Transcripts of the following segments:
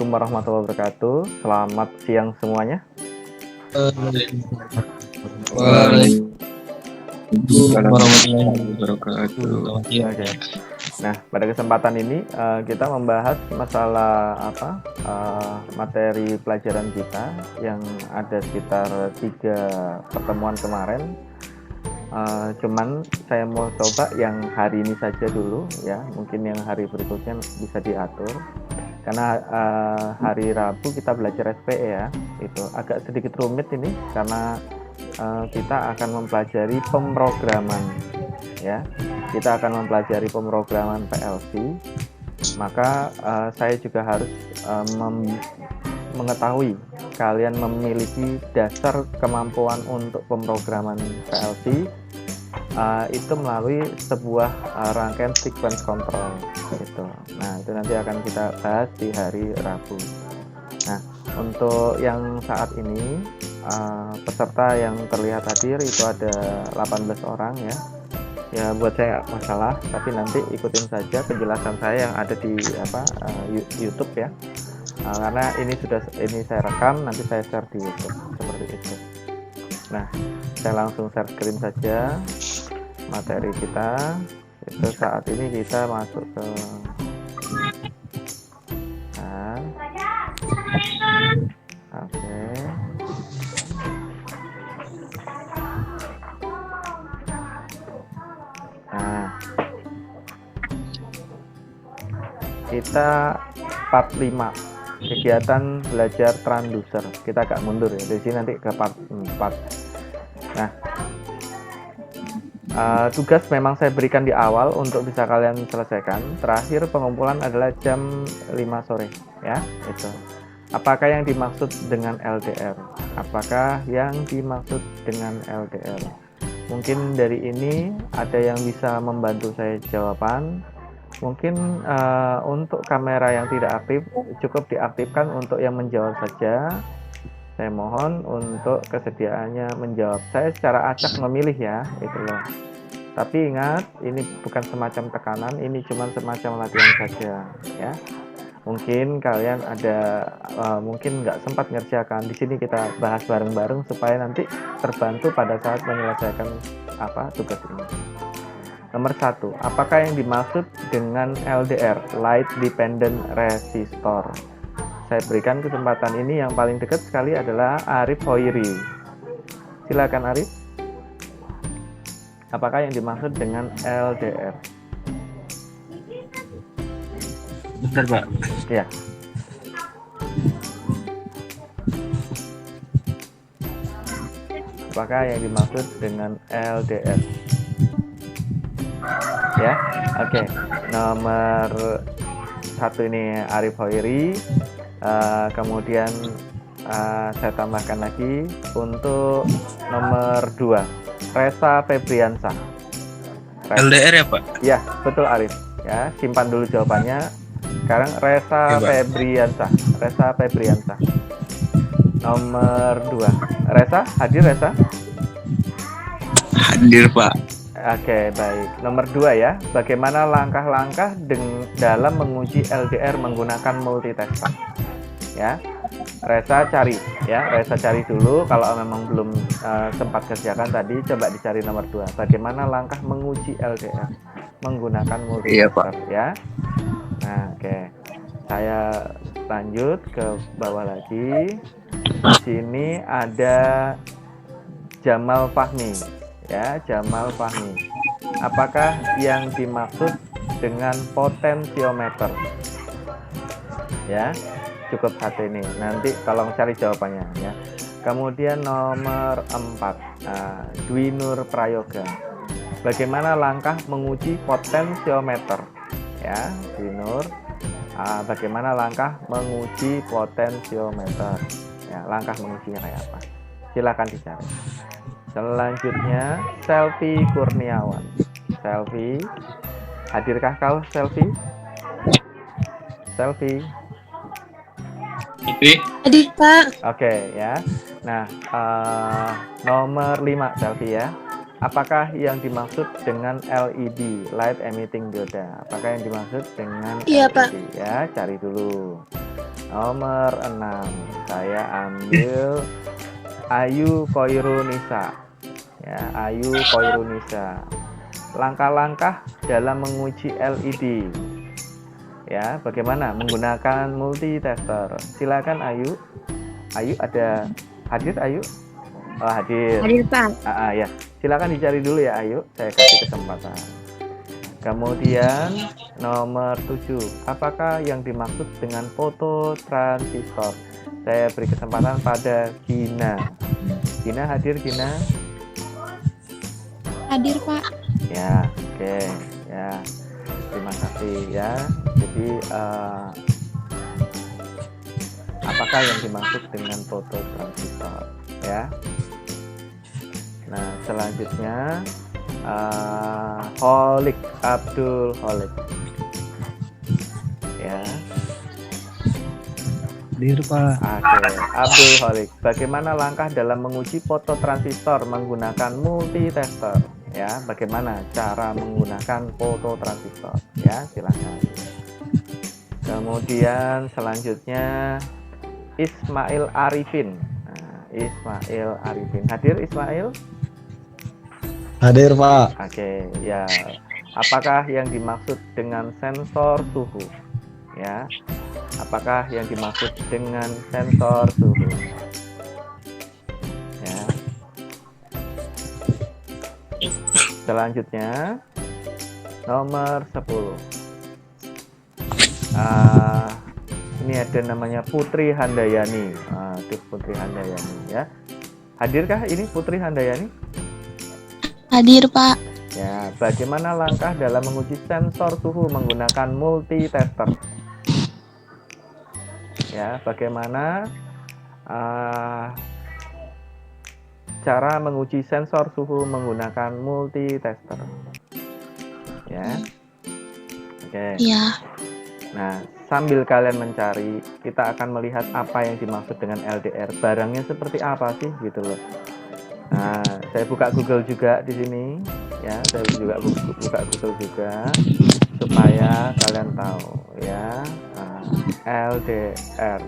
Assalamualaikum warahmatullahi wabarakatuh. Selamat siang semuanya. Waalaikumsalam warahmatullahi wabarakatuh. Oke. Nah, pada kesempatan ini kita membahas masalah materi pelajaran kita yang ada sekitar 3 pertemuan kemarin. Cuman saya mau coba yang hari ini saja dulu ya, mungkin yang hari berikutnya bisa diatur. Karena hari Rabu kita belajar SPE ya, itu agak sedikit rumit ini karena kita akan mempelajari pemrograman ya. Kita akan mempelajari pemrograman PLC. Maka saya juga harus mengetahui kalian memiliki dasar kemampuan untuk pemrograman PLC itu melalui sebuah rangkaian sequence control gitu. Nah, itu nanti akan kita bahas di hari Rabu. Nah, untuk yang saat ini peserta yang terlihat hadir itu ada 18 orang ya. Ya, buat saya nggak masalah, tapi nanti ikutin saja penjelasan saya yang ada di YouTube ya. Karena ini saya rekam, nanti saya share di YouTube seperti itu. Nah, saya langsung share screen saja materi kita. Itu saat ini kita masuk ke oke. Nah, kita part 5 kegiatan belajar transducer. Kita agak mundur ya, dari sini nanti ke part 4. Nah, tugas memang saya berikan di awal untuk bisa kalian selesaikan. Terakhir pengumpulan adalah jam 5 sore ya, itu. Apakah yang dimaksud dengan LDR? Apakah yang dimaksud dengan LDR? Mungkin dari ini ada yang bisa membantu saya jawaban. Mungkin untuk kamera yang tidak aktif cukup diaktifkan untuk yang menjawab saja. Saya mohon untuk kesediaannya menjawab. Saya secara acak memilih ya, itu loh. Tapi ingat, ini bukan semacam tekanan, ini cuma semacam latihan saja ya. Mungkin kalian ada mungkin nggak sempat ngerjakan. Di sini kita bahas bareng-bareng supaya nanti terbantu pada saat menyelesaikan tugas ini. Nomor 1, apakah yang dimaksud dengan LDR, Light Dependent Resistor? Saya berikan kesempatan ini, yang paling dekat sekali adalah Arif Hoiri. Silakan Arif. Apakah yang dimaksud dengan LDR? Bentar, Pak. Ya. Apakah yang dimaksud dengan LDR? Ya, oke. Nomor 1 ini Arif Hoiri. Kemudian saya tambahkan lagi untuk nomor 2 Resa Febriansa. LDR ya, Pak? Ya, betul Arif. Ya, simpan dulu jawabannya. Sekarang Resa Febriansa. Resa Febriansa. Nomor 2. Resa, hadir Resa? Hadir, Pak. Oke, baik. Nomor 2 ya. Bagaimana langkah-langkah dalam menguji LDR menggunakan multitester? Ya. Resa cari ya. Resa cari dulu, kalau memang belum sempat kerjakan tadi, coba dicari nomor 2. Bagaimana langkah menguji LDR menggunakan multitester? Iya, Pak. Ya. Nah, oke. Saya lanjut ke bawah lagi. Di sini ada Jamal Fahmi. Ya, Jamal Fahmi. Apakah yang dimaksud dengan potensiometer? Ya, cukup 1 ini. Nanti tolong cari jawabannya ya. Kemudian nomor 4, Dwi Nur Prayoga. Bagaimana langkah menguji potensiometer? Ya, Dwi Nur. Bagaimana langkah menguji potensiometer? Ya, langkah mengujinya kayak apa? Silakan dicari. Selanjutnya Selvi Kurniawan. Selvi, hadirkah kau Selvi? Selvi. Hadir, Pak. Oke ya. Nah, nomor 5 Selvi ya. Apakah yang dimaksud dengan LED, Light Emitting Dioda? Apakah yang dimaksud dengan Iya, LED? Pak. Ya, cari dulu. Nomor 6, saya ambil Ayu Koirunisa. Ya, Ayu Koirunisa. Langkah-langkah dalam menguji LED. Ya, bagaimana menggunakan multitester? Silakan Ayu. Ayu ada hadir Ayu? Oh, hadir. Hadir Pak. Ya, silakan dicari dulu ya Ayu. Saya kasih kesempatan. Kemudian nomor 7, apakah yang dimaksud dengan fototransistor? Saya beri kesempatan pada Gina. Gina hadir, Gina? Hadir Pak. Ya, oke. Ya, terima kasih ya. Jadi apakah yang dimaksud dengan fototransistor? Ya. Nah, selanjutnya Holik, Abdul Holik. Ya. Hadir Pak. Oke, Abdul Holik. Bagaimana langkah dalam menguji fototransistor menggunakan multitester? Ya, bagaimana cara menggunakan fototransistor? Ya, silakan. Kemudian selanjutnya Ismail Arifin. Nah, Ismail Arifin. Hadir Ismail? Hadir Pak. Oke, ya. Apakah yang dimaksud dengan sensor suhu? Ya. Apakah yang dimaksud dengan sensor suhu? Ya. Selanjutnya nomor 10. Ini ada namanya Putri Handayani. Itu Putri Handayani ya. Hadirkah ini Putri Handayani? Hadir Pak. Ya, bagaimana langkah dalam menguji sensor suhu menggunakan multitester? Ya, bagaimana cara menguji sensor suhu menggunakan multitester? Ya, oke. Ya. Nah, sambil kalian mencari, kita akan melihat apa yang dimaksud dengan LDR. Barangnya seperti apa sih, gitu loh. Nah, saya buka Google juga di sini, ya. Saya juga buka Google juga supaya kalian tahu, ya. LDR,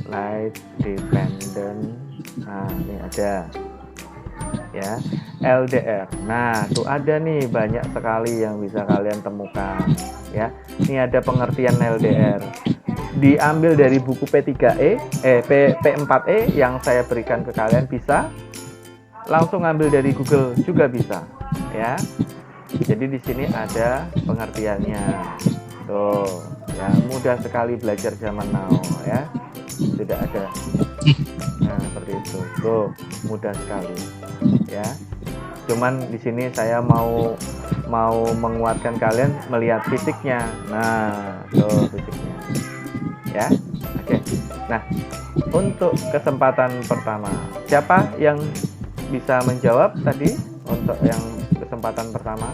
light dependent. Nah, ini ada, ya, LDR. Nah, tuh ada nih banyak sekali yang bisa kalian temukan, ya. Ini ada pengertian LDR. Diambil dari buku P3E, P4E yang saya berikan ke kalian, bisa langsung ambil dari Google juga bisa, ya. Jadi di sini ada pengertiannya. Tuh, ya, mudah sekali belajar zaman now, ya. Tidak ada. Nah, seperti itu. Tuh, mudah sekali, ya. Cuman di sini saya mau menguatkan kalian melihat fisiknya. Nah, tuh fisiknya. Ya, oke. Nah, untuk kesempatan pertama, siapa yang bisa menjawab tadi untuk yang kesempatan pertama?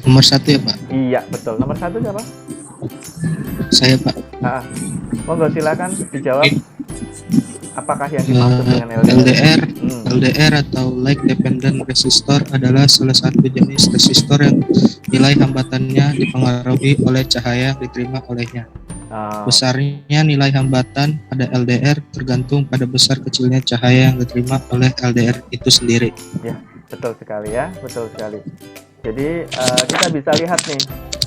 Nomor 1 ya Pak? Iya, betul. Nomor 1 siapa? Saya Pak. Monggo silakan dijawab. Apakah yang dimaksud dengan LDR? LDR atau Light Dependent Resistor adalah salah satu jenis resistor yang nilai hambatannya dipengaruhi oleh cahaya yang diterima olehnya. Besarnya nilai hambatan pada LDR tergantung pada besar kecilnya cahaya yang diterima oleh LDR itu sendiri. Ya, betul sekali ya, betul sekali. Jadi kita bisa lihat nih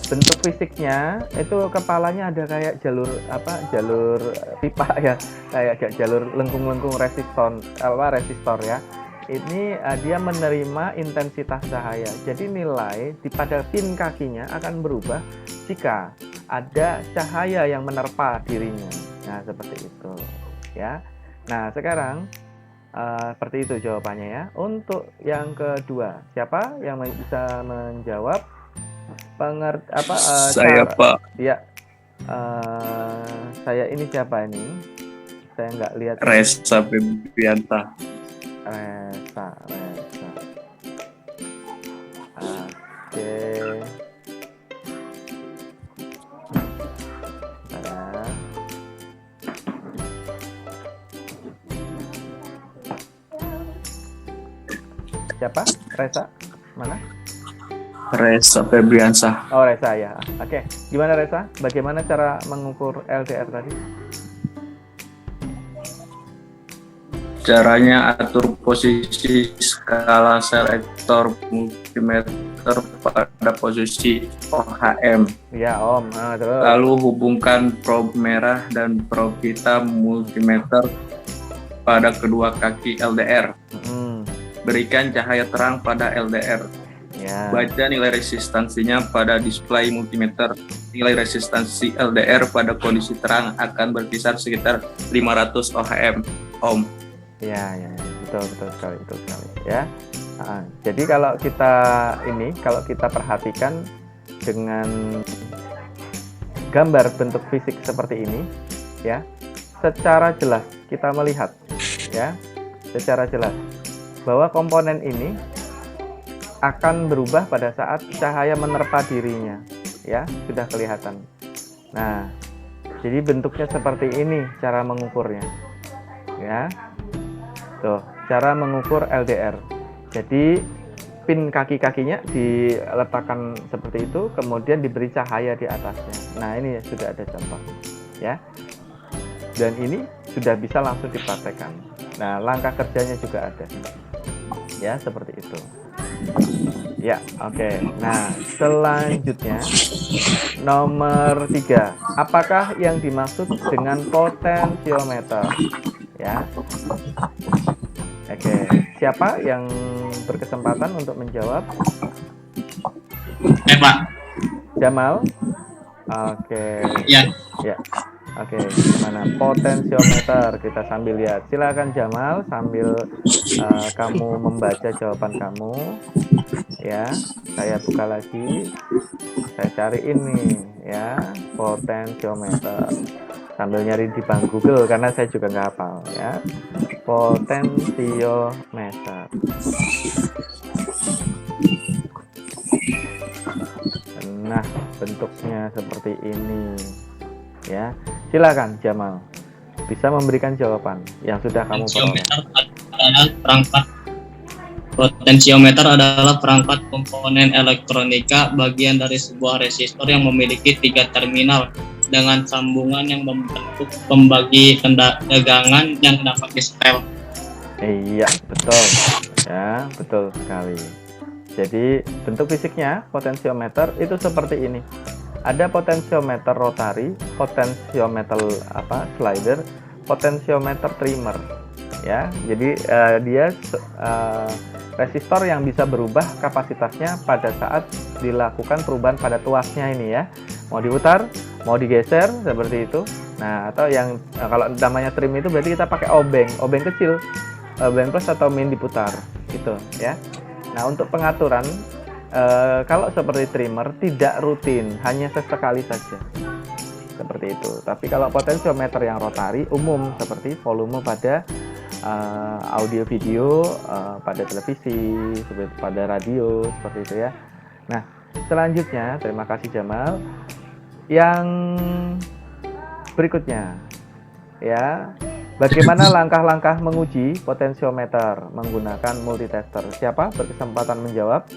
bentuk fisiknya, itu kepalanya ada kayak jalur pipa ya, kayak jalur lengkung-lengkung resistor ya. Ini dia menerima intensitas cahaya. Jadi nilai pada pin kakinya akan berubah jika ada cahaya yang menerpa dirinya. Nah, seperti itu ya. Nah, sekarang seperti itu jawabannya ya. Untuk yang kedua, siapa yang bisa menjawab? Saya Pak. Ya, saya ini siapa ini? Saya nggak lihat. Reza Febrianta. Reza. Oke. Siapa? Reza? Mana? Reza Febriansyah. Oh, Reza ya. Oke. Gimana Reza? Bagaimana cara mengukur LDR tadi? Caranya atur posisi skala selektor multimeter pada posisi ohm. Ya Om. Nah, terus. Lalu hubungkan probe merah dan probe hitam multimeter pada kedua kaki LDR. Berikan cahaya terang pada LDR. Ya. Baca nilai resistansinya pada display multimeter. Nilai resistansi LDR pada kondisi terang akan berkisar sekitar 500 ohm. Ya, betul sekali ya. Jadi kalau kita perhatikan dengan gambar bentuk fisik seperti ini, ya, secara jelas kita melihat, ya, secara jelas bahwa komponen ini akan berubah pada saat cahaya menerpa dirinya, ya, sudah kelihatan. Nah, jadi bentuknya seperti ini cara mengukurnya, ya. Tuh, cara mengukur LDR. Jadi pin kaki-kakinya diletakkan seperti itu, kemudian diberi cahaya di atasnya. Nah, ini sudah ada contoh, ya. Dan ini sudah bisa langsung dipraktekkan. Nah, langkah kerjanya juga ada, ya, seperti itu. Ya, oke. Nah, selanjutnya nomor 3. Apakah yang dimaksud dengan potensiometer? Ya. Oke, siapa yang berkesempatan untuk menjawab? Pak. Jamal. Oke. Ya. Oke, gimana potensiometer? Kita sambil lihat. Silakan Jamal sambil kamu membaca jawaban kamu. Ya, saya buka lagi. Saya cari ini, ya, potensiometer. Sambil nyari di bank Google karena saya juga nggak hafal, ya. Potensiometer. Nah, bentuknya seperti ini, ya. Silakan Jamal, bisa memberikan jawaban yang sudah kamu peroleh. Potensiometer adalah perangkat komponen elektronika bagian dari sebuah resistor yang memiliki 3 terminal dengan sambungan yang membentuk pembagi tegangan yang dapat disetel. Iya, betul. Ya, betul sekali. Jadi bentuk fisiknya potensiometer itu seperti ini. Ada potensiometer rotari, potensiometer slider, potensiometer trimmer. Ya, jadi dia resistor yang bisa berubah kapasitasnya pada saat dilakukan perubahan pada tuasnya ini, ya. Mau diputar, mau digeser seperti itu. Nah, atau yang kalau namanya trim itu berarti kita pakai obeng kecil, obeng plus atau min diputar, gitu, ya. Nah, untuk pengaturan kalau seperti trimmer tidak rutin, hanya sesekali saja, seperti itu. Tapi kalau potensiometer yang rotari umum seperti volume pada audio video, pada televisi, pada radio, seperti itu, ya. Nah, selanjutnya terima kasih Jamal. Yang berikutnya, ya, bagaimana langkah-langkah menguji potensiometer menggunakan multitester? Siapa berkesempatan menjawab?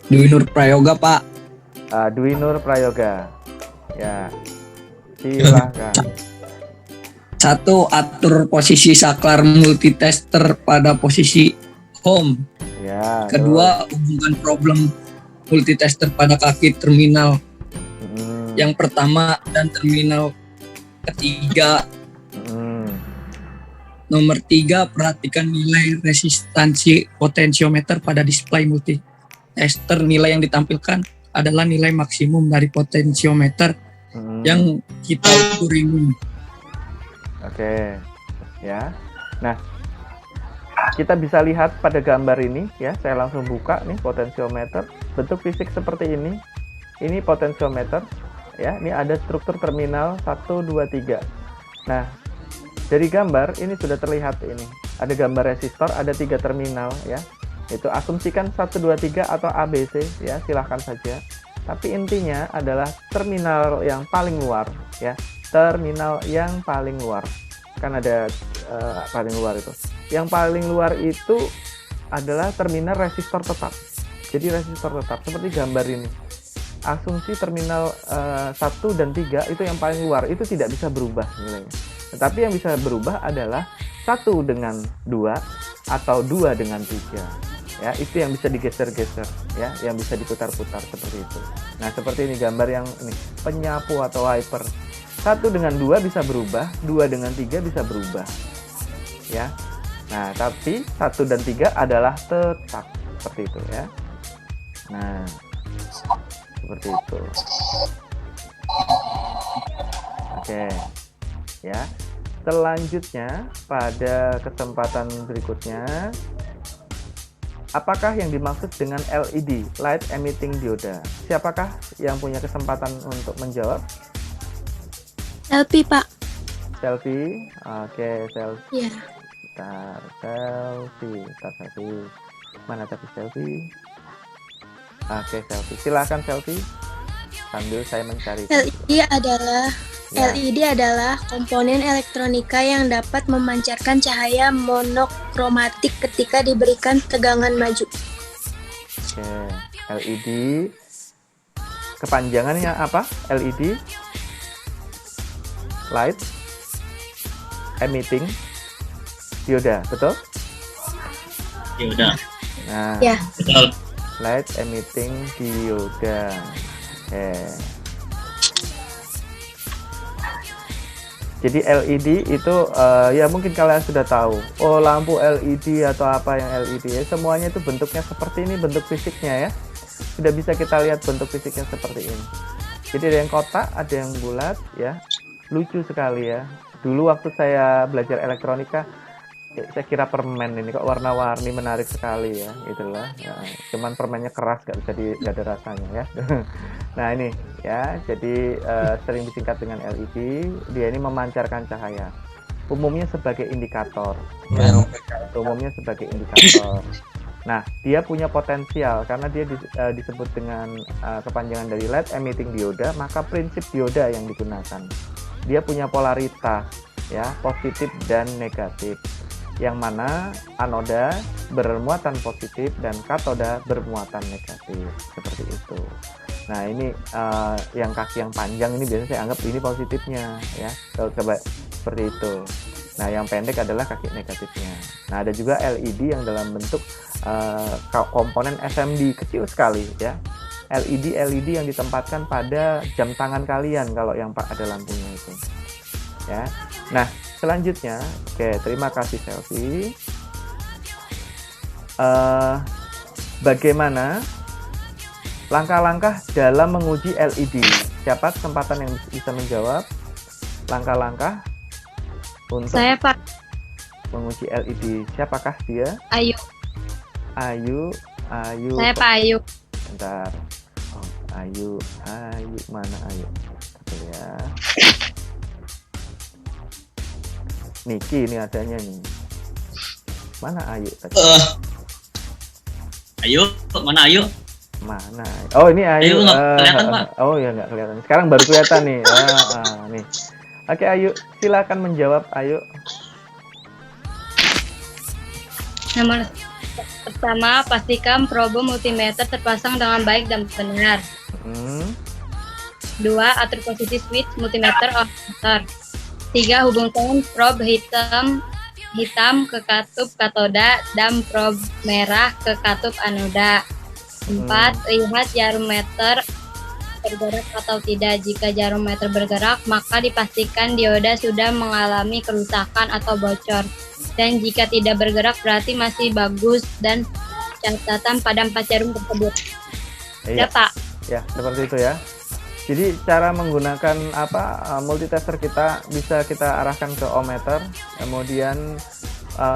Dwi Nur Prayoga, Pak. Dwi Nur Prayoga, ya, silakan. 1. Atur posisi saklar multitester pada posisi home. Ya. 2. Hubungkan problem multitester pada kaki terminal yang pertama dan terminal ketiga. Nomor 3. Perhatikan nilai resistansi potensiometer pada display multitester. Nilai yang ditampilkan adalah nilai maksimum dari potensiometer yang kita ukur ini. Oke, ya. Nah, kita bisa lihat pada gambar ini, ya. Saya langsung buka nih potensiometer. Bentuk fisik seperti ini. Ini potensiometer, ya. Ini ada struktur terminal 1, 2, 3. Nah, dari gambar ini sudah terlihat ini. Ada gambar resistor, ada 3 terminal, ya. Itu asumsikan 1, 2, 3 atau ABC, ya. Silahkan saja. Tapi intinya adalah terminal yang paling luar, ya. Terminal yang paling luar, kan ada paling luar itu. Yang paling luar itu adalah terminal resistor tetap. Jadi resistor tetap seperti gambar ini, asumsi terminal 1 dan 3 itu yang paling luar, itu tidak bisa berubah nilainya. Tetapi yang bisa berubah adalah 1 dengan 2 atau 2 dengan 3. Ya, itu yang bisa digeser-geser, ya, yang bisa diputar-putar seperti itu. Nah, seperti ini gambar yang ini, penyapu atau wiper. 1 dengan 2 bisa berubah, 2 dengan 3 bisa berubah. Ya. Nah, tapi 1 dan 3 adalah tetap seperti itu, ya. Nah, seperti itu. Oke. Ya. Selanjutnya pada kesempatan berikutnya, apakah yang dimaksud dengan LED, light emitting dioda? Siapakah yang punya kesempatan untuk menjawab? Selfie, Pak. Selfie. Oke, selfie. Iya. Selfie. Mana tapi selfie? Oke, selfie. Silakan selfie. Sambil saya mencari. LED adalah komponen elektronika yang dapat memancarkan cahaya monokromatik ketika diberikan tegangan maju. Oke, LED. Kepanjangannya apa? LED. Light emitting dioda, betul? Dioda. Nah, Ya. Betul. light emitting dioda. Jadi LED itu ya mungkin kalian sudah tahu. Oh, lampu LED atau apa yang LED ya, semuanya itu bentuknya seperti ini, bentuk fisiknya ya. Sudah bisa kita lihat bentuk fisiknya seperti ini. Jadi ada yang kotak, ada yang bulat ya. Lucu sekali ya. Dulu waktu saya belajar elektronika, saya kira permen ini kok warna-warni, menarik sekali ya, itulah. Ya, cuman permennya keras, gak ada rasanya ya. Nah ini ya, jadi sering disingkat dengan LED. Dia ini memancarkan cahaya. Umumnya sebagai indikator. Ya. Umumnya sebagai indikator. Nah, dia punya potensial karena dia disebut dengan kepanjangan dari light emitting dioda, maka prinsip dioda yang digunakan. Dia punya polaritas ya, positif dan negatif. Yang mana anoda bermuatan positif dan katoda bermuatan negatif, seperti itu. Nah ini yang kaki yang panjang ini biasanya saya anggap ini positifnya ya, kalau coba seperti itu. Nah yang pendek adalah kaki negatifnya. Nah ada juga LED yang dalam bentuk komponen SMD kecil sekali ya. LED yang ditempatkan pada jam tangan kalian kalau yang ada lampunya itu ya. Nah selanjutnya, oke, terima kasih selfie. Bagaimana langkah-langkah dalam menguji LED? Siapa kesempatan yang bisa menjawab? Langkah-langkah untuk Saya, Pak. menguji LED. Siapakah dia? Ayu. Ayu. Saya Pak Ayu. Bentar. Oh, Ayu. Mana Ayu? Oke ya. Niki ini adanya nih. Mana Ayu tadi? Ayu, mana Ayu? Mana? Oh ini Ayu. Ayu nggak kelihatan, Pak. Oh ya nggak kelihatan. Sekarang baru kelihatan nih. Nih. Oke Ayu, silakan menjawab Ayu. Nomor pertama, pastikan probe multimeter terpasang dengan baik dan benar. 2. Atur posisi switch multimeter on/off. 3. Hubungkan probe hitam ke katup katoda dan probe merah ke katup anoda. 4. Lihat jarum meter bergerak atau tidak. Jika jarum meter bergerak, maka dipastikan dioda sudah mengalami kerusakan atau bocor. Dan jika tidak bergerak, berarti masih bagus dan catatan pada 4 jarum tersebut. Iya. Ya, Pak. Ya, seperti itu ya. Jadi cara menggunakan multitester kita bisa kita arahkan ke ohmmeter, kemudian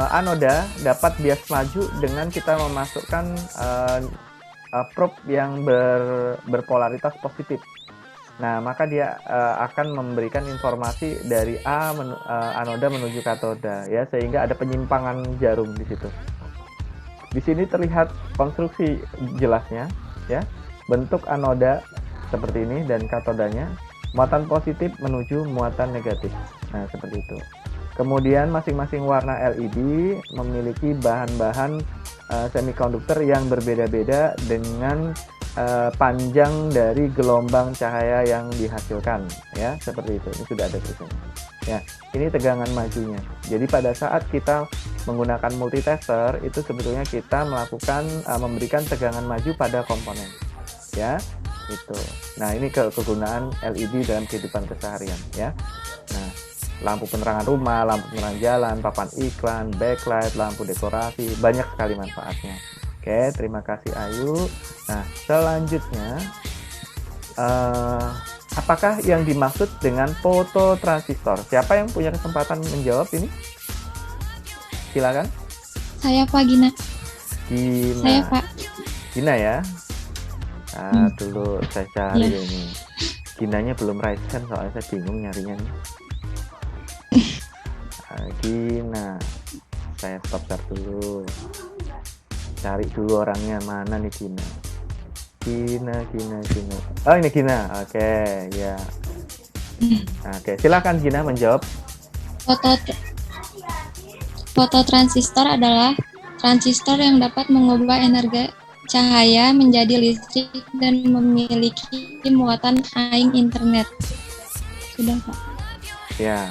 anoda dapat bias maju dengan kita memasukkan probe yang berpolaritas positif. Nah, maka dia akan memberikan informasi dari anoda menuju katoda ya, sehingga ada penyimpangan jarum di situ. Di sini terlihat konstruksi jelasnya ya. Bentuk anoda seperti ini dan katodanya, muatan positif menuju muatan negatif. Nah, seperti itu. Kemudian masing-masing warna LED memiliki bahan-bahan semikonduktor yang berbeda-beda dengan panjang dari gelombang cahaya yang dihasilkan, ya, seperti itu. Ini sudah ada tulisannya. Ya, ini tegangan majunya. Jadi pada saat kita menggunakan multitester itu sebetulnya kita melakukan memberikan tegangan maju pada komponen, ya, itu. Nah, ini kegunaan LED dalam kehidupan keseharian, ya. Nah, lampu penerangan rumah, lampu penerangan jalan, papan iklan, backlight, lampu dekorasi, banyak sekali manfaatnya. Oke, terima kasih Ayu. Nah, selanjutnya apakah yang dimaksud dengan fototransistor? Siapa yang punya kesempatan menjawab ini? Silakan. Saya Pak Gina. Gina. Saya Pak. Gina ya. Nah, dulu saya cari ini. Ginanya belum raise hand, soalnya saya bingung nyarinya nih. Gina. Saya stop dulu. Cari dulu orangnya, mana nih Gina. Gina. Oh, ini Gina. Oke, ya. Oke, silakan Gina menjawab. Fototransistor adalah transistor yang dapat mengubah energi cahaya menjadi listrik dan memiliki muatan aing internet. Sudah, Pak. Ya.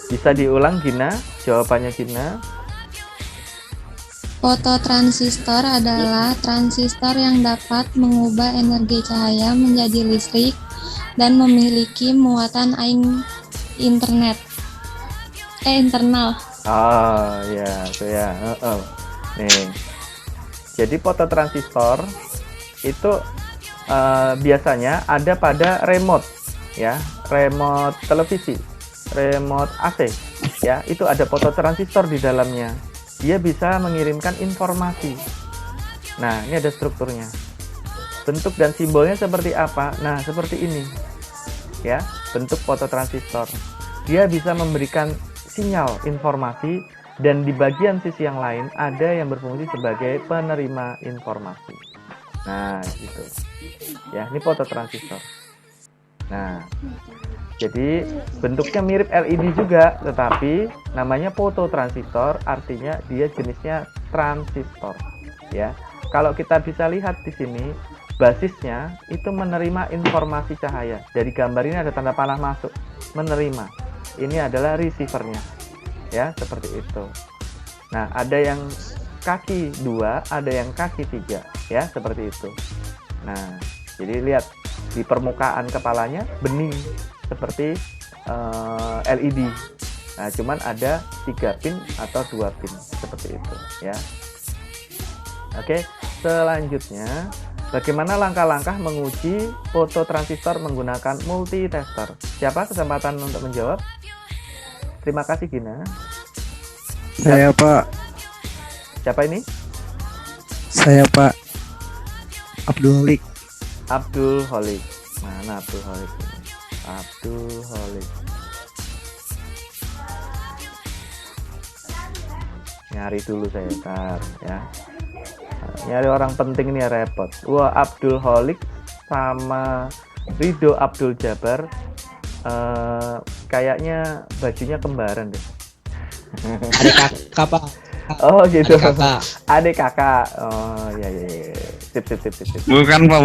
Bisa diulang Gina? Jawabannya Gina. Fototransistor adalah transistor yang dapat mengubah energi cahaya menjadi listrik dan memiliki muatan aing internal. Oh ya, itu ya. Nih, jadi fototransistor itu biasanya ada pada remote, ya, remote televisi, remote AC, ya, itu ada fototransistor di dalamnya. Dia bisa mengirimkan informasi. Nah, ini ada strukturnya. Bentuk dan simbolnya seperti apa? Nah, seperti ini. Ya, bentuk fototransistor. Dia bisa memberikan sinyal informasi dan di bagian sisi yang lain ada yang berfungsi sebagai penerima informasi. Nah, gitu. Ya, ini fototransistor. Nah, jadi bentuknya mirip LED juga, tetapi namanya fototransistor, artinya dia jenisnya transistor. Ya, kalau kita bisa lihat di sini, basisnya itu menerima informasi cahaya. Dari gambar ini ada tanda panah masuk, menerima. Ini adalah receivernya, ya, seperti itu. Nah, ada yang kaki 2, ada yang kaki 3, ya, seperti itu. Nah, jadi lihat di permukaan kepalanya bening seperti LED. Nah, cuman ada 3 pin atau 2 pin seperti itu, ya. Oke, selanjutnya bagaimana langkah-langkah menguji fototransistor menggunakan multitester? Siapa kesempatan untuk menjawab? Terima kasih Gina. Saya Pak. Siapa ini? Saya Pak Abdul Holik. Abdul Holik. Mana Abdul Holik ini? Abdul Holik. Nyari dulu saya ntar, ya. Nyari orang penting ini ya repot. Wah, Abdul Holik sama Ridho Abdul Jabar kayaknya bajunya kembaran deh. Adik kakak Pak. Oh gitu. Adik kakak. Oh ya. Sip. Bukan Pak.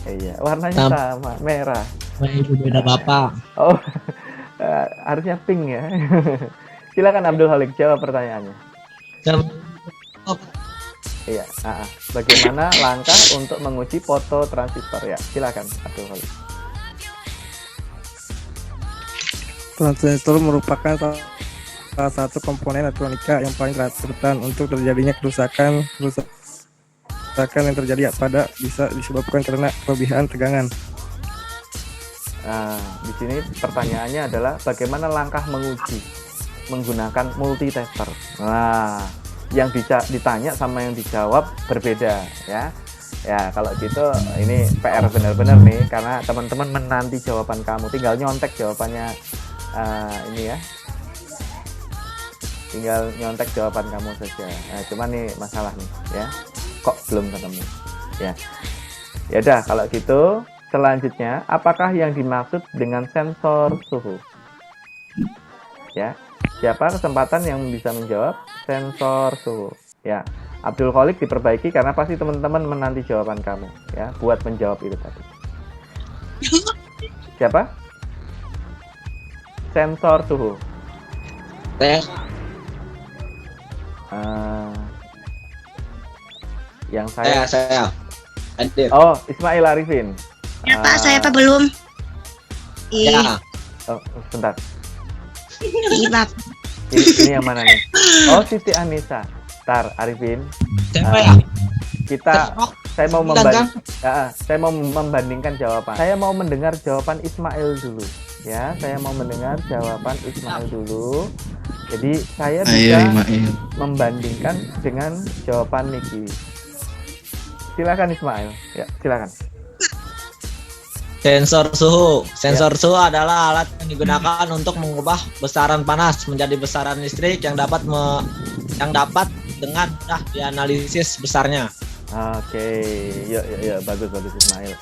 Iya, warnanya sama, merah. Ibu beda bapak. Oh, harusnya pink ya. Silakan Abdul Holik jawab pertanyaannya. Iya. Bagaimana langkah untuk menguji fototransistor ya? Silakan Abdul Holik. Transistor merupakan salah satu komponen elektronika yang paling rentan untuk terjadinya kerusakan yang terjadi pada bisa disebabkan karena kelebihan tegangan. Nah, di sini pertanyaannya adalah bagaimana langkah menguji menggunakan multitester. Nah, yang ditanya sama yang dijawab berbeda, ya. Ya, kalau gitu ini PR benar-benar nih, karena teman-teman menanti jawaban kamu. Tinggal nyontek jawabannya ini ya. Tinggal nyontek jawaban kamu saja. Nah, cuman nih masalah nih, ya. Kok belum ketemu? Ya. Ya udah, kalau gitu selanjutnya, apakah yang dimaksud dengan sensor suhu? Ya. Siapa kesempatan yang bisa menjawab? Sensor suhu. Ya. Abdul Khalik diperbaiki karena pasti teman-teman menanti jawaban kamu ya buat menjawab itu tadi. Siapa? Sensor suhu. Yang saya. Hadir. Oh, Ismail Arifin. Ya Pak, saya Pak belum. Ya. Oh, sebentar. Iya Pak. Ini yang mana nih? Oh, Siti Anissa. Tar, Arifin. Saya mau membandingkan jawaban. Saya mau mendengar jawaban Ismail dulu. Ya, saya mau mendengar jawaban Ismail dulu. Jadi saya bisa membandingkan dengan jawaban Niki. Silakan Ismail. Ya, silakan. Sensor suhu. Sensor suhu adalah alat yang digunakan untuk mengubah besaran panas menjadi besaran listrik yang dapat dengan mudah dianalisis besarnya. Oke, yuk, bagus Ismail.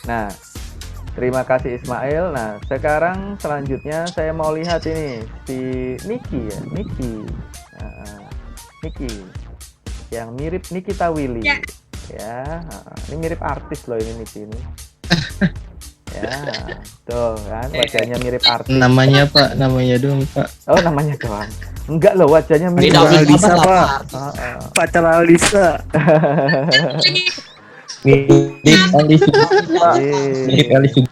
Nah, terima kasih Ismail. Nah, sekarang selanjutnya saya mau lihat ini si Niki ya, Niki yang mirip Nikita Willy. Ya, ini mirip artis loh ini Niki ini. Ya, tuh kan wajahnya mirip artis. Namanya Pak, namanya doang Pak. Oh, namanya doang. Enggak loh, wajahnya mirip Alisa Pak. Pacar Alisa. Mirip Alisa.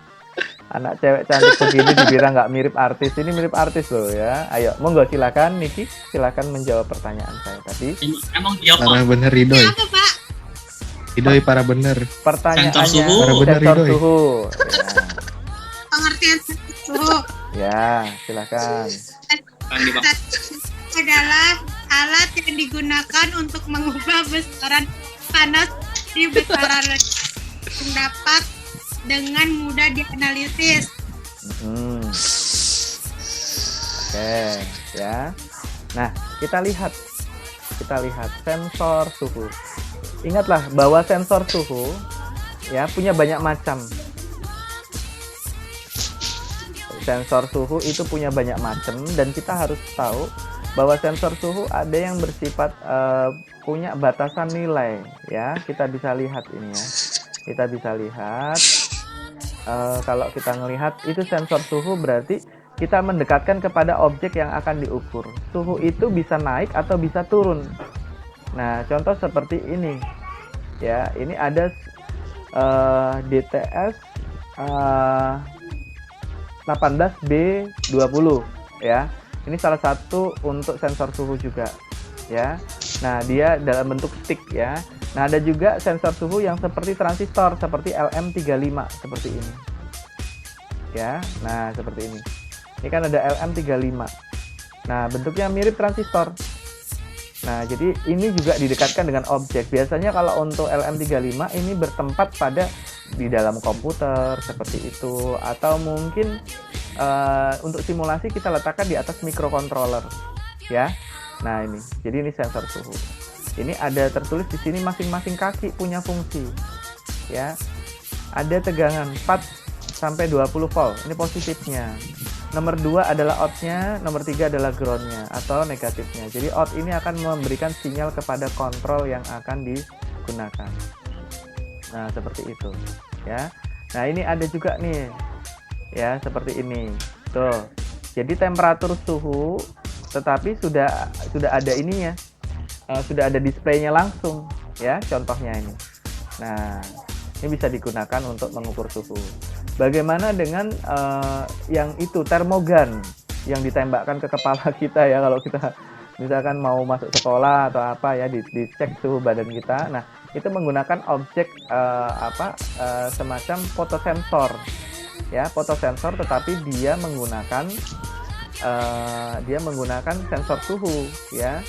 Anak cewek cantik begini dibilang nggak mirip artis, ini mirip artis loh ya. Ayo, monggo silakan Niki, silakan menjawab pertanyaan saya tadi. Emang dia Parah bener Ridoy. Ridoy parah bener. Pertanyaannya sensor suhu. Pengertian suhu. Ya, silakan. Adalah alat yang digunakan untuk mengubah besaran panas di besaran yang dapat dengan mudah dianalisis. Oke, ya. Nah, kita lihat sensor suhu. Ingatlah bahwa sensor suhu ya punya banyak macam. Sensor suhu itu punya banyak macam dan kita harus tahu bahwa sensor suhu ada yang bersifat punya batasan nilai ya. Kita bisa lihat ini ya. Kita bisa lihat kalau kita melihat itu sensor suhu berarti kita mendekatkan kepada objek yang akan diukur. Suhu itu bisa naik atau bisa turun. Nah, contoh seperti ini. Ya, ini ada DTS 18B20 ya. Ini salah satu untuk sensor suhu juga ya. Nah, dia dalam bentuk stick ya. Nah, ada juga sensor suhu yang seperti transistor seperti LM35 seperti ini. Ya. Nah, seperti ini. Ini kan ada LM35. Nah, bentuknya mirip transistor. Nah, jadi ini juga didekatkan dengan objek. Biasanya kalau untuk LM35 ini bertempat pada di dalam komputer seperti itu, atau mungkin untuk simulasi kita letakkan di atas microcontroller, ya. Nah, ini. Jadi ini sensor suhu. Ini ada tertulis di sini masing-masing kaki punya fungsi, ya. Ada tegangan 4 sampai 20 volt. Ini positifnya. Nomor 2 adalah out-nya, nomor 3 adalah ground-nya atau negatifnya. Jadi out ini akan memberikan sinyal kepada kontrol yang akan digunakan. Nah, seperti itu, ya. Nah, ini ada juga nih, ya, seperti ini. Tuh. Jadi temperatur suhu, tetapi sudah ada ininya, sudah ada displaynya langsung, ya. Contohnya ini. Nah, ini bisa digunakan untuk mengukur suhu. Bagaimana dengan yang itu termogan yang ditembakkan ke kepala kita ya, kalau kita misalkan mau masuk sekolah atau apa ya, dicek suhu badan kita. Nah, itu menggunakan objek semacam fotosensor ya, fotosensor, tetapi dia menggunakan sensor suhu ya.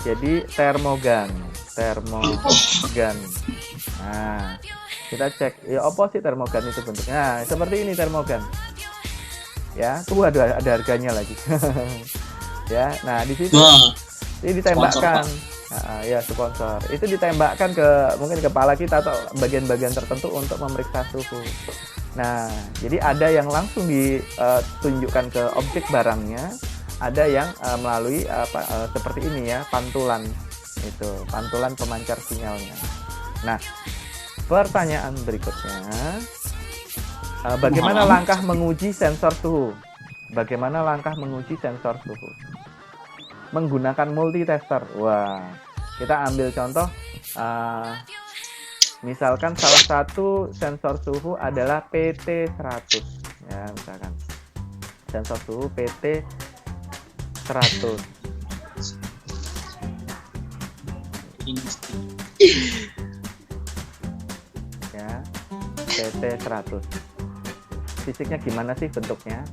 Jadi termogan. Nah, kita cek ya, apa sih termogan itu bentuknya. Nah, seperti ini termogan ya. Tuh ada harganya lagi. Ya, nah di situ ini ditembakkan ya, sponsor itu ditembakkan ke mungkin kepala kita atau bagian-bagian tertentu untuk memeriksa suhu. Nah, jadi ada yang langsung ditunjukkan ke objek barangnya, ada yang melalui seperti ini ya, pantulan Itu pantulan pemancar sinyalnya. Nah, pertanyaan berikutnya, bagaimana langkah menguji sensor suhu? Bagaimana langkah menguji sensor suhu? Menggunakan multitester. Wah, kita ambil contoh, misalkan salah satu sensor suhu adalah PT100. Ya, misalkan sensor suhu PT100. Ya, PT100. Fisiknya gimana sih bentuknya?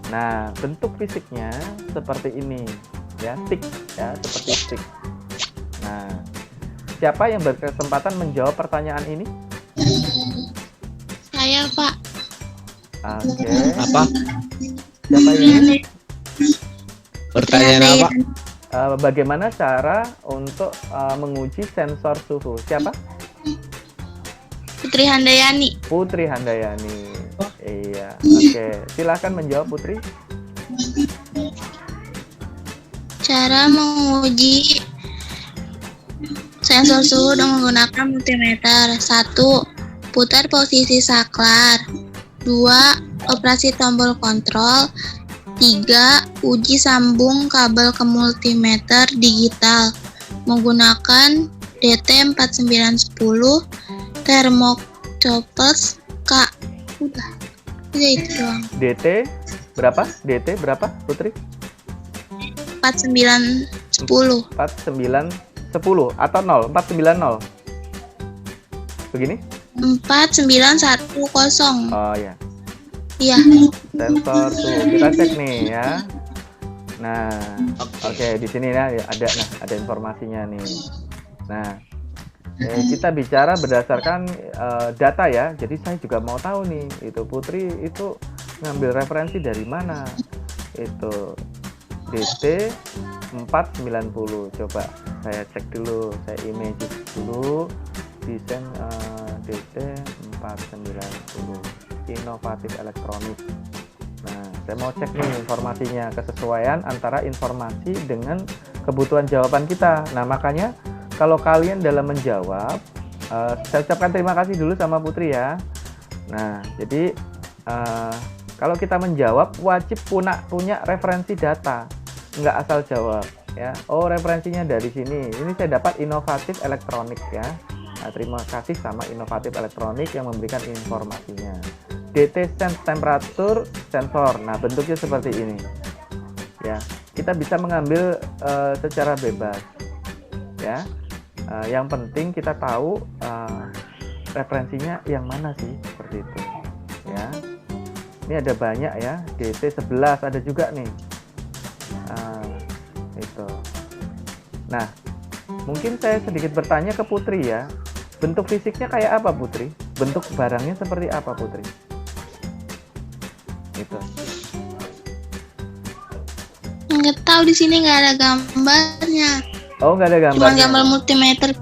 Nah, bentuk fisiknya seperti ini, ya, stick, ya, seperti stick. Nah, siapa yang berkesempatan menjawab pertanyaan ini? Saya, Pak. Oke. Apa? Siapa ini? Pertanyaan apa? Bagaimana cara untuk menguji sensor suhu? Siapa? Putri Handayani. Putri Handayani. Iya. Oke, silahkan menjawab Putri. Cara menguji sensor suhu dengan menggunakan multimeter. 1. Putar posisi saklar. 2. Operasi tombol kontrol. 3. Uji sambung kabel ke multimeter digital menggunakan DT4910 Thermocouple K. Udah itu doang. DT berapa? DT berapa, Putri? 4910. 4910 atau 0? 490. Begini? 4910. Oh ya. Iya. Sensor suhu. Kita cek nih ya. Nah, oke, di sini ya ada informasinya nih. Nah, kita bicara berdasarkan data ya. Jadi saya juga mau tahu nih, itu Putri itu ngambil referensi dari mana? Itu DT 490. Coba saya cek dulu, saya image dulu desain DT 490 inovatif elektronik. Nah, saya mau cek nih informasinya, kesesuaian antara informasi dengan kebutuhan jawaban kita. Nah, makanya kalau kalian dalam menjawab, saya ucapkan terima kasih dulu sama Putri ya. Nah, jadi kalau kita menjawab wajib punya referensi data, nggak asal jawab ya. Oh, referensinya dari sini. Ini saya dapat inovatif elektronik ya. Nah, terima kasih sama inovatif elektronik yang memberikan informasinya. DT sense temperatur sensor. Nah, bentuknya seperti ini. Ya, kita bisa mengambil secara bebas. Ya. Yang penting kita tahu referensinya yang mana sih, seperti itu. Ya. Ini ada banyak ya. DT11 ada juga nih. Itu. Nah, mungkin saya sedikit bertanya ke Putri ya. Bentuk fisiknya kayak apa, Putri? Bentuk barangnya seperti apa, Putri? Itu. Nggak tahu, di sini nggak ada gambarnya. Oh, nggak ada gambarnya. Cuma gambar multimeter.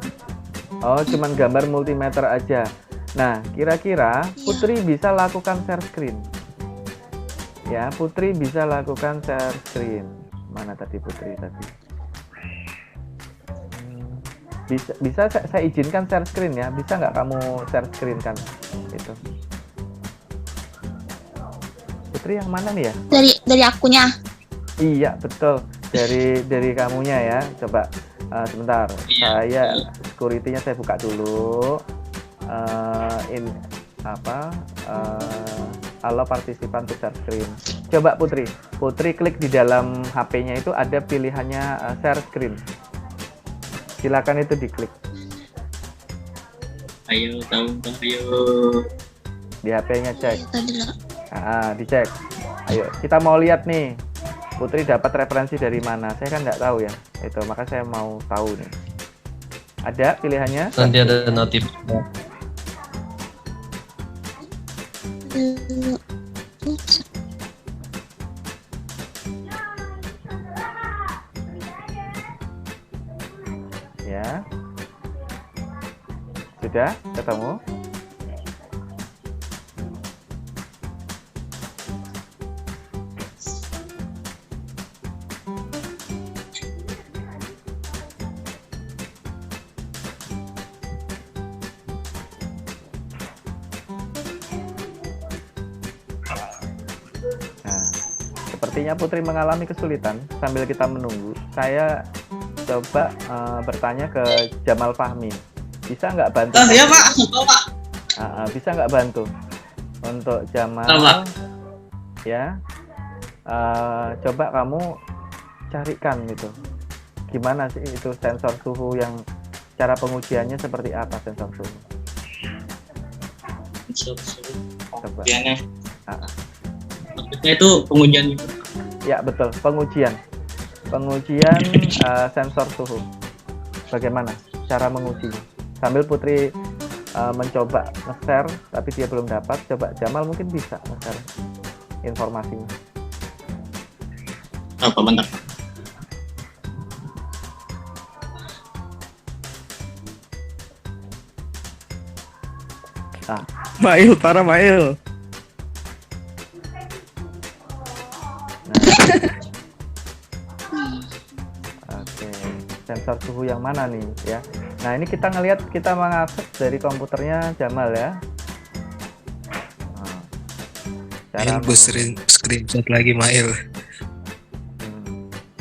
Oh, cuman gambar multimeter aja. Nah, kira-kira Putri bisa lakukan share screen. Ya, Putri bisa lakukan share screen. Mana tadi Putri tadi? Bisa saya izinkan share screen ya. Bisa nggak kamu share screen kan? Itu. Putri yang mana nih ya? Dari akunya. Iya, betul. Dari kamunya ya. Coba sebentar. Saya security-nya saya buka dulu. Allow partisipan to share screen. Coba Putri klik di dalam HP-nya itu ada pilihannya share screen. Silakan itu diklik. Ayo. Di HP-nya cek. Dicek. Ayo, kita mau lihat nih. Putri dapat referensi dari mana? Saya kan nggak tahu ya. Itu, maka saya mau tahu nih. Ada pilihannya? Nanti ada notif. Ya. Sudah ketemu? Sepertinya Putri mengalami kesulitan. Sambil kita menunggu, saya coba bertanya ke Jamal Fahmi. Bisa nggak bantu? Ya Pak. Bisa nggak bantu untuk Jamal? Ya, coba kamu carikan gitu. Gimana sih itu sensor suhu yang cara pengujiannya seperti apa sensor suhu? Pengujiannya. Maksudnya itu pengujian itu? Ya betul, pengujian sensor suhu. Bagaimana cara mengujinya? Sambil Putri mencoba nge-share, tapi dia belum dapat. Coba Jamal mungkin bisa nge-share informasinya. Apa bentar? Mail, para Mail. Oke, sensor suhu yang mana nih ya? Nah ini kita mengakses dari komputernya Jamal ya. Mail screenshot lagi Mail.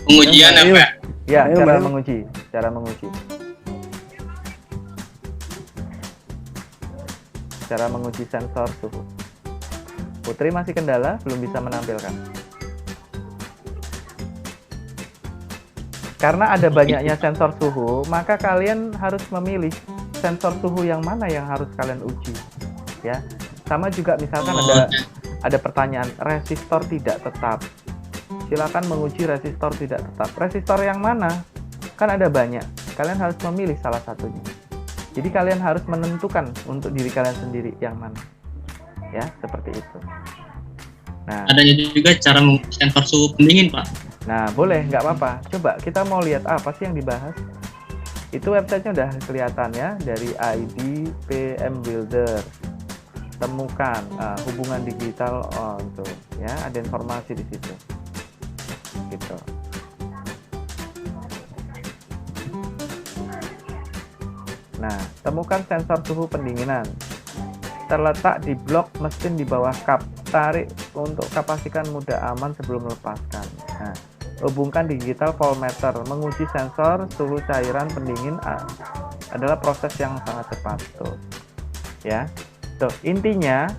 Pengujian apa? Ya, Mail, cara Mail. menguji. Cara menguji sensor suhu. Putri masih kendala, belum bisa menampilkan. Karena ada banyaknya sensor suhu, maka kalian harus memilih sensor suhu yang mana yang harus kalian uji. Ya, sama juga misalkan ada pertanyaan resistor tidak tetap. Silakan menguji resistor tidak tetap. Resistor yang mana? Kan ada banyak. Kalian harus memilih salah satunya. Jadi kalian harus menentukan untuk diri kalian sendiri yang mana. Ya, seperti itu. Nah, adanya juga cara sensor suhu pendingin, Pak. Nah, boleh, nggak apa-apa. Coba kita mau lihat apa sih yang dibahas. Itu websitenya udah kelihatan ya, dari ID PM Builder. Temukan hubungan digital tuh, ya, ada informasi di situ. Gitu. Nah, temukan sensor suhu pendinginan. Terletak di blok mesin di bawah kap. Tarik untuk pastikan mudah aman sebelum melepaskan. Nah, hubungkan digital voltmeter. Menguji sensor suhu cairan pendingin adalah proses yang sangat cepat tuh. Ya. Tuh, intinya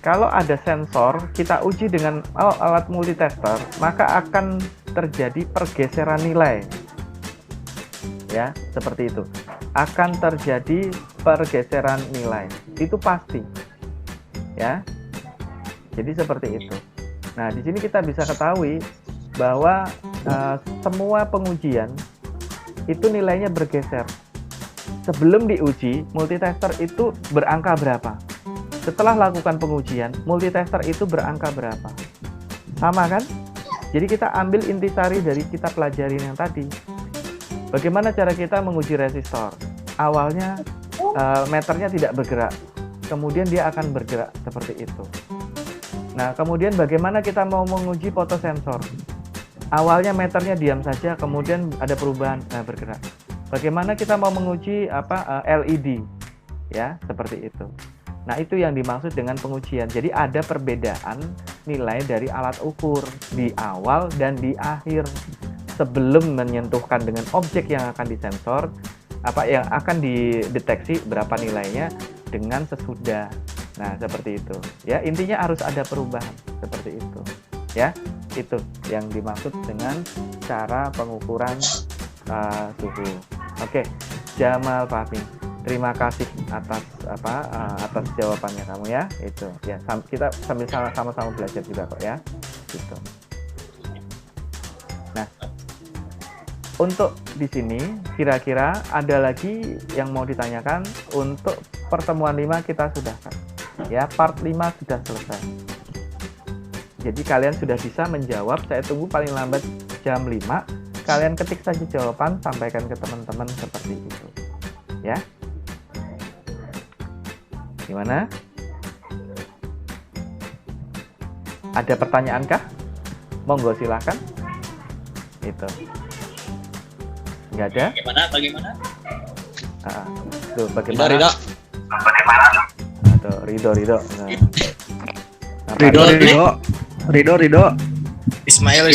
kalau ada sensor kita uji dengan alat multitester, maka akan terjadi pergeseran nilai. Ya, seperti itu. Akan terjadi pergeseran nilai. Itu pasti. Ya. Jadi seperti itu. Nah, di sini kita bisa ketahui bahwa semua pengujian itu nilainya bergeser. Sebelum diuji, multitester itu berangka berapa? Setelah lakukan pengujian, multitester itu berangka berapa? Sama kan? Jadi kita ambil intisari dari kita pelajarin yang tadi. Bagaimana cara kita menguji resistor? Awalnya meternya tidak bergerak, kemudian dia akan bergerak seperti itu. Nah, kemudian bagaimana kita mau menguji fotosensor? Awalnya meternya diam saja, kemudian ada perubahan, bergerak. Bagaimana kita mau menguji LED? Ya, seperti itu. Nah, itu yang dimaksud dengan pengujian. Jadi ada perbedaan nilai dari alat ukur di awal dan di akhir. Sebelum menyentuhkan dengan objek yang akan disensor, yang akan dideteksi berapa nilainya dengan sesudah. Nah, seperti itu. Ya, intinya harus ada perubahan seperti itu. Ya, itu yang dimaksud dengan cara pengukuran suhu. Oke, Jamal Fahmi, terima kasih atas atas jawabannya kamu ya. Itu ya, kita sambil sama-sama belajar juga kok ya. Gitu. Nah, untuk di sini kira-kira ada lagi yang mau ditanyakan. Untuk pertemuan 5 kita sudahkan. Ya, part 5 sudah selesai. Jadi kalian sudah bisa menjawab. Saya tunggu paling lambat jam 5. Kalian ketik saja jawaban, sampaikan ke teman-teman seperti itu. Ya. Gimana? Ada pertanyaan kah? Monggo silahkan. Itu. Nggak ada? Bagaimana? Tuh, bagaimana? Ridho. Ismail.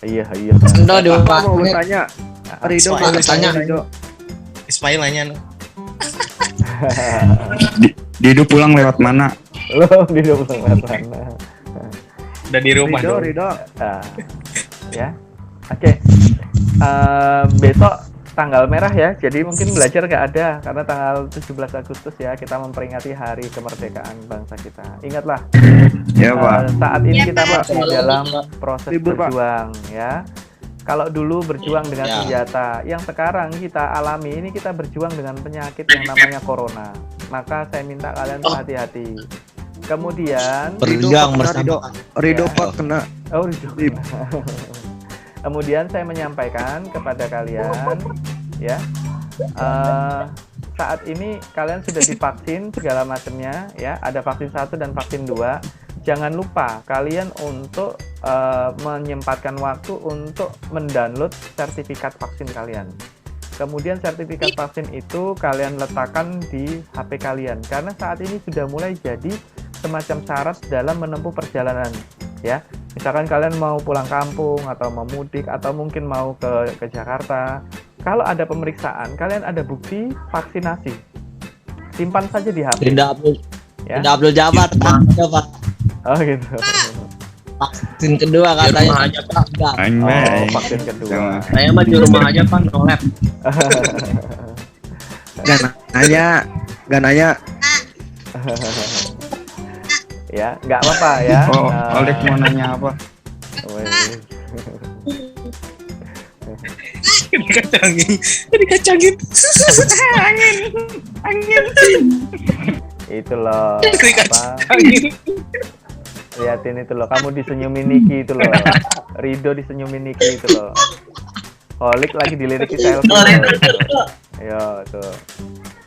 Iya. Ando di Mau bertanya. Ridho mau bertanya. Ismail nanya. Didu pulang lewat mana? Lo Dido pulang lewat mana? Udah di rumah dong. Ridho. Ya. Oke. Besok tanggal merah ya. Jadi mungkin belajar nggak ada karena tanggal 17 Agustus ya kita memperingati hari kemerdekaan bangsa kita. Ingatlah. Ya, Pak. Saat ini kita Pak. masih dalam proses Libur, Pak. berjuang ya. Kalau dulu berjuang dengan senjata, yang sekarang kita alami ini kita berjuang dengan penyakit yang namanya corona. Maka saya minta kalian hati-hati. Kemudian berjuang bersama. Ridho Pak kena. Oh, Ridho. Kemudian saya menyampaikan kepada kalian ya, saat ini kalian sudah divaksin segala macamnya ya, ada vaksin 1 dan vaksin 2. Jangan lupa kalian untuk menyempatkan waktu untuk mendownload sertifikat vaksin kalian. Kemudian sertifikat vaksin itu kalian letakkan di HP kalian karena saat ini sudah mulai jadi semacam syarat dalam menempuh perjalanan ya. Misalkan kalian mau pulang kampung atau mau mudik atau mungkin mau ke Jakarta, kalau ada pemeriksaan kalian ada bukti vaksinasi, simpan saja di HP. Tidak Abdul Jabar Pak. Oh gitu. Vaksin kedua katanya. Aja, Pak. Oh, vaksin kedua. Saya mah di rumah aja Pak, no lab. Gak nanya. Ya, nggak apa-apa ya. Oh, Olik mau nanya apa? Dikacangin. Angin. Itu loh. Apa? Liatin itu loh. Kamu disenyumin Niki itu loh. Ridho disenyumin Niki itu loh. Olik lagi diliriki selfie. Yo tuh.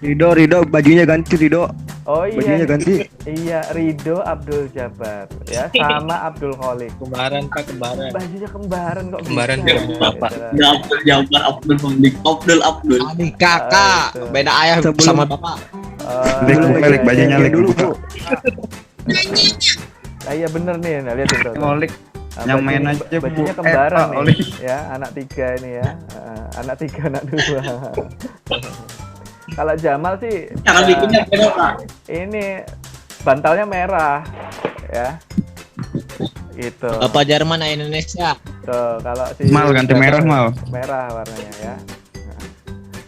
Ridho bajunya ganti Ridho. Oh iya. Bajunya ganti. Iya, Ridho Abdul Jabar ya sama Abdul Kholik. Kembaran Pak, kembaran. Bajunya kembaran kok. Kembaran bisa. jauh Bapak. Abdul Jabar, Abdul Kholik, Abdul. Adik kakak, beda ayah sama bapak. Lik bajunya Lik buka. Iya bener nih, nah, lihat itu. Olik yang main aja bajunya kembaran nih, Olik. ya anak 3 ini ya, anak 3 anak 2. Kalau Jamal sih, Jangan bikinnya kenapa? ini bantalnya merah, ya. Gitu. Bapak Jerman Indonesia. Tuh, kalau si Mal ganti merah Mal. Merah warnanya ya.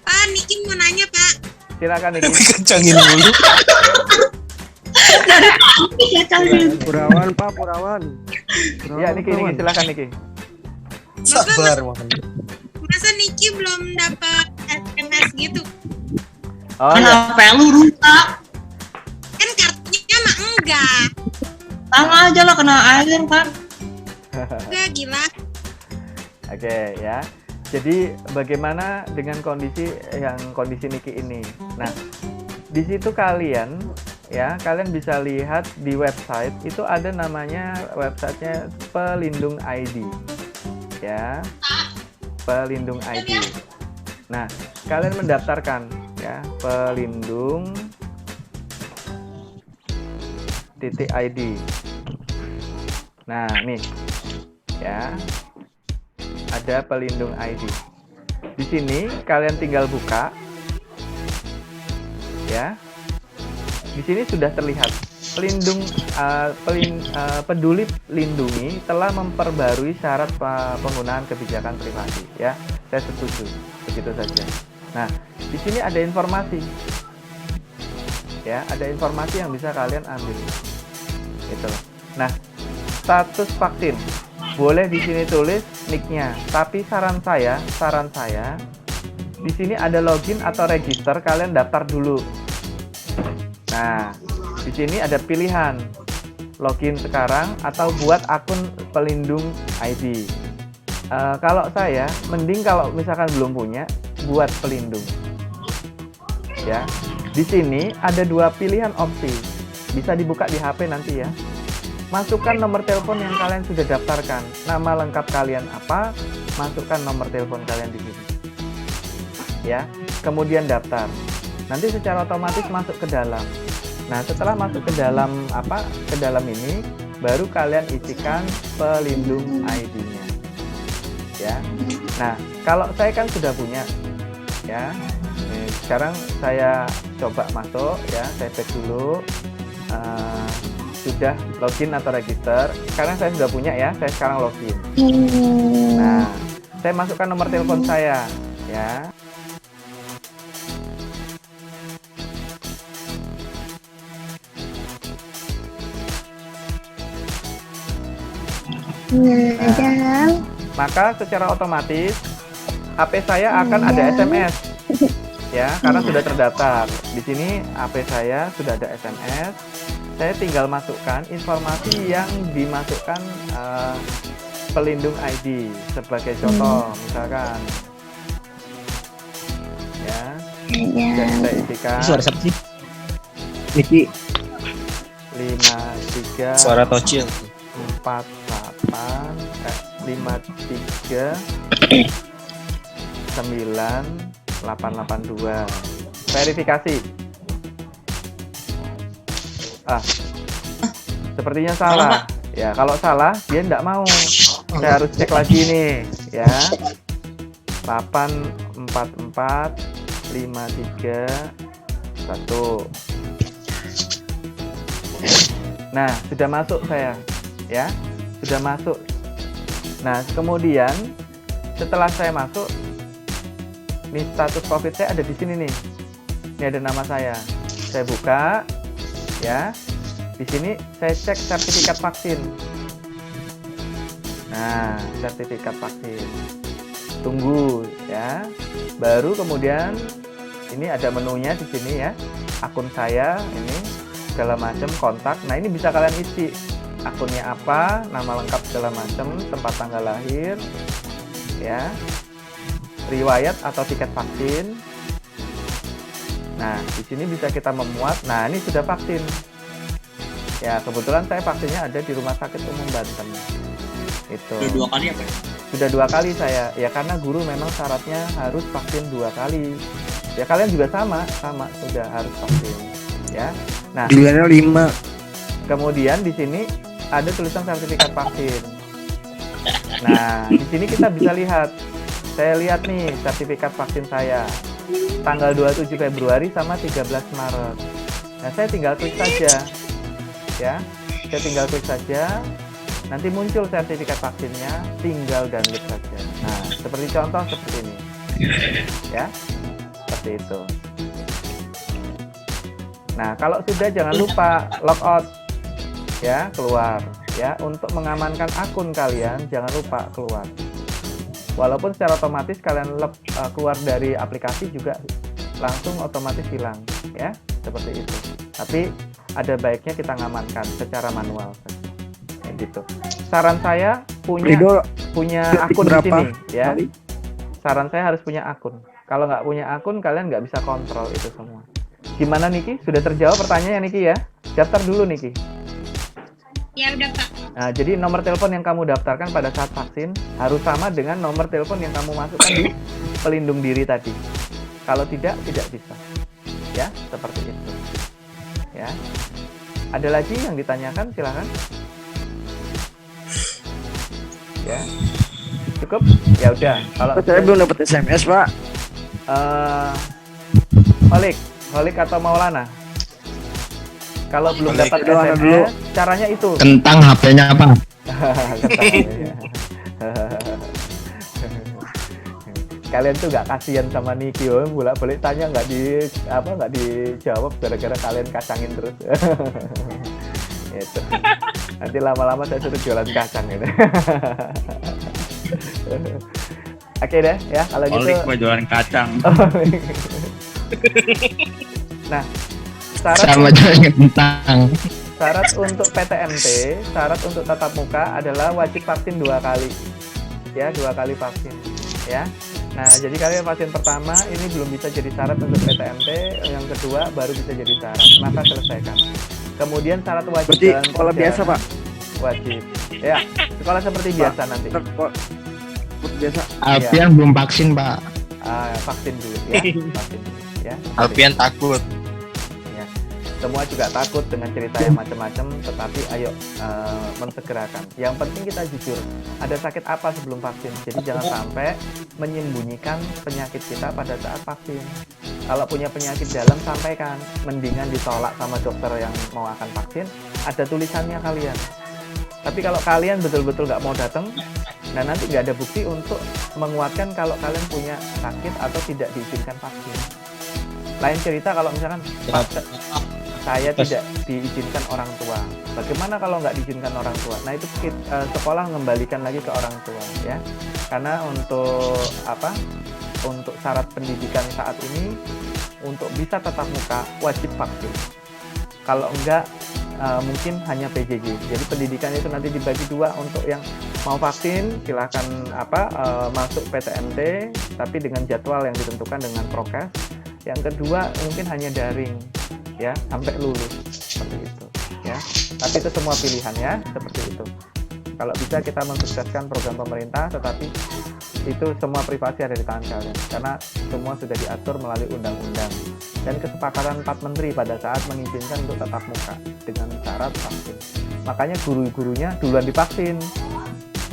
Pak, Niki mau nanya Pak. Silakan Niki. Kacangin dulu. Purawan Pak, Purawan. Ya Niki silakan Niki. Sabar mohon. Masa Niki belum dapat SMS gitu? Oh ya. Kenapa lu rusak? Kan kartunya mah enggak. Sama aja lah kena air kan. Enggak, gila. Oke ya. Jadi bagaimana dengan kondisi Niki ini? Nah, di situ kalian bisa lihat di website itu ada namanya websitenya Pelindung ID. Ya. Pelindung ID. Nah, kalian mendaftarkan ya pelindung.id. Nah, nih ya. Ada Pelindung ID. Di sini kalian tinggal buka. Ya. Di sini sudah terlihat Peduli Lindungi telah memperbarui syarat penggunaan kebijakan privasi ya. Saya setuju. Begitu saja. Nah, di sini ada informasi. Ya, ada informasi yang bisa kalian ambil. Gitu. Nah, status vaksin. Boleh di sini tulis nick-nya, tapi saran saya di sini ada login atau register, kalian daftar dulu. Nah, di sini ada pilihan login sekarang atau buat akun Pelindung ID. Kalau saya mending kalau misalkan belum punya, buat Pelindung. Ya, di sini ada 2 pilihan opsi, bisa dibuka di HP nanti ya. Masukkan nomor telepon yang kalian sudah daftarkan, nama lengkap kalian apa, masukkan nomor telepon kalian di sini. Ya, kemudian daftar. Nanti secara otomatis masuk ke dalam. Nah, setelah masuk ke dalam ini, baru kalian isikan pelindung ID-nya. Ya. Nah, kalau saya kan sudah punya, ya. Sekarang saya coba masuk, ya. Saya cek dulu sudah login atau register. Sekarang saya sudah punya, ya. Saya sekarang login. Nah, saya masukkan nomor telepon saya, ya. Nah, maka secara otomatis HP saya akan ada SMS, ya, karena sudah terdaftar. Di sini HP saya sudah ada SMS. Saya tinggal masukkan informasi yang dimasukkan pelindung ID sebagai contoh, misalkan, ya, dan saya isikan. Suara siapa sih? Niki. 53 Suara Tocil. 53 9882. Verifikasi. Sepertinya salah. Ya, kalau salah dia tidak mau. Saya harus cek lagi nih, ya. 844 531. Nah, sudah masuk saya, ya. Sudah masuk. Nah, kemudian setelah saya masuk, nih status COVID saya ada di sini nih. Ini ada nama saya. Saya buka, ya. Di sini saya cek sertifikat vaksin. Nah, sertifikat vaksin. Tunggu, ya. Baru kemudian ini ada menunya di sini, ya. Akun saya ini segala macam, kontak. Nah, ini bisa kalian isi. Akunnya apa, nama lengkap segala macam, tempat tanggal lahir, ya, riwayat atau tiket vaksin. Nah, di sini bisa kita memuat. Nah, ini sudah vaksin. Ya, kebetulan saya vaksinnya ada di Rumah Sakit Umum Banten. Itu. Sudah 2 kali apa ya? Sudah 2 kali saya. Ya, karena guru memang syaratnya harus vaksin 2 kali. Ya, kalian juga sama sudah harus vaksin. Ya. Nah, Pilihannya 5. Kemudian di sini ada tulisan sertifikat vaksin. Nah, di sini kita bisa lihat. Saya lihat nih sertifikat vaksin saya. Tanggal 27 Februari sama 13 Maret. Nah, saya tinggal klik saja. Ya. Saya tinggal klik saja. Nanti muncul sertifikat vaksinnya, tinggal download saja. Nah, seperti contoh seperti ini. Ya. Seperti itu. Nah, kalau sudah jangan lupa logout. Ya, keluar, ya, untuk mengamankan akun kalian jangan lupa keluar. Walaupun secara otomatis kalian keluar dari aplikasi juga langsung otomatis hilang, ya, seperti itu. Tapi ada baiknya kita ngamankan secara manual, kayak gitu. Saran saya punya akun di sini, ya. Saran saya harus punya akun. Kalau nggak punya akun kalian nggak bisa kontrol itu semua. Gimana Niki? Sudah terjawab pertanyaannya Niki ya? Daftar dulu Niki. Ya udah Pak. Nah, jadi nomor telepon yang kamu daftarkan pada saat vaksin harus sama dengan nomor telepon yang kamu masukkan di pelindung diri tadi. Kalau tidak bisa. Ya, seperti itu. Ya. Ada lagi yang ditanyakan? Silakan. Ya. Cukup? Ya udah. Kalau saya belum dapat SMS, Pak. Holik atau Maulana? Kalau belum dapat SMS, dulu. caranya itu. Kentang HP-nya apa? Kalian tuh nggak kasihan sama Niki, bolak-balik tanya nggak dijawab gara-gara kalian kacangin terus. Itu. Nanti lama-lama saya suruh jualan kacang gitu. Oke deh ya kalau gitu. Olik mau jualan kacang. Nah, sama jualan kentang. Syarat untuk PTMT, syarat untuk tatap muka adalah wajib vaksin 2 kali. Ya, 2 kali vaksin. Ya. Nah, jadi kalian vaksin pertama ini belum bisa jadi syarat untuk PTMT, yang kedua baru bisa jadi syarat. Maka selesaikan. Kemudian syarat wajib berarti sekolah biasa, Pak. Wajib. Ya, sekolah seperti biasa nanti. Biasa. Alfian belum vaksin, Pak. Vaksin dulu ya. Vaksin dulu ya. Alfian takut. Semua juga takut dengan cerita yang macam-macam, tetapi ayo mensegerakan. Yang penting kita jujur, ada sakit apa sebelum vaksin. Jadi jangan sampai menyembunyikan penyakit kita pada saat vaksin. Kalau punya penyakit dalam, sampaikan. Mendingan ditolak sama dokter yang mau akan vaksin, ada tulisannya kalian. Tapi kalau kalian betul-betul nggak mau datang, nah nanti nggak ada bukti untuk menguatkan kalau kalian punya sakit atau tidak diizinkan vaksin. Lain cerita kalau misalkan saya tidak diizinkan orang tua. Bagaimana kalau nggak diizinkan orang tua? Nah itu sekolah mengembalikan lagi ke orang tua ya. Karena untuk untuk syarat pendidikan saat ini untuk bisa tatap muka wajib vaksin. Kalau enggak mungkin hanya PJJ. Jadi pendidikan itu nanti dibagi dua, untuk yang mau vaksin silahkan masuk PTMT tapi dengan jadwal yang ditentukan dengan prokes. Yang kedua mungkin hanya daring ya sampai lulus seperti itu ya. Tapi itu semua pilihan ya seperti itu. Kalau bisa kita mensukseskan program pemerintah, tetapi itu semua privasi ada di tangan kalian karena semua sudah diatur melalui undang-undang dan kesepakatan 4 menteri pada saat mengizinkan untuk tatap muka dengan syarat vaksin. Makanya guru-gurunya duluan divaksin.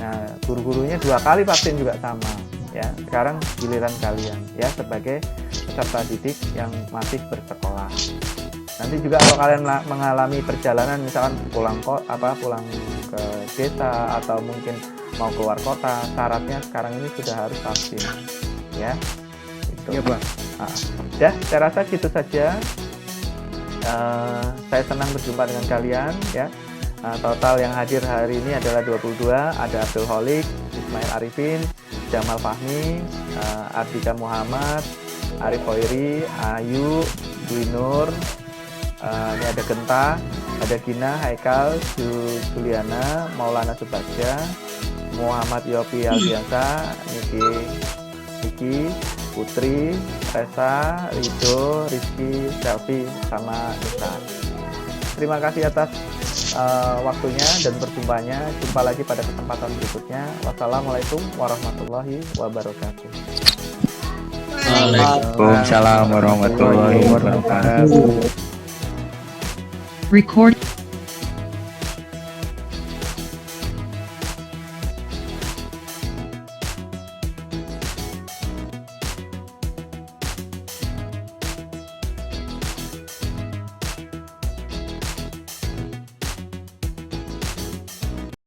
Nah, guru-gurunya 2 kali vaksin juga sama ya. Sekarang giliran kalian ya sebagai peserta didik yang masih bersekolah. Nanti juga kalau kalian mengalami perjalanan misalkan pulang ke desa atau mungkin mau keluar kota, syaratnya sekarang ini sudah harus vaksin ya. Itu. Iya, Pak. Nah, saya rasa gitu saja. Saya senang berjumpa dengan kalian ya. Total yang hadir hari ini adalah 22. Ada Abdul Holik, Ismail Arifin, Jamal Fahmi, Ardika Muhammad, Arif Hoiri, Ayu, Dwi Nur, ini ada Genta, ada Gina, Haikal, Juliana, Maulana Subasya, Muhammad Yopi Aldiansa, Niki, Putri, Resa, Rido, Rizky, Selvi, sama Nisa. Terima kasih atas waktunya dan berjumpanya. Jumpa lagi pada kesempatan berikutnya. Wassalamualaikum warahmatullahi wabarakatuh. Waalaikumsalam warahmatullahi wabarakatuh. Record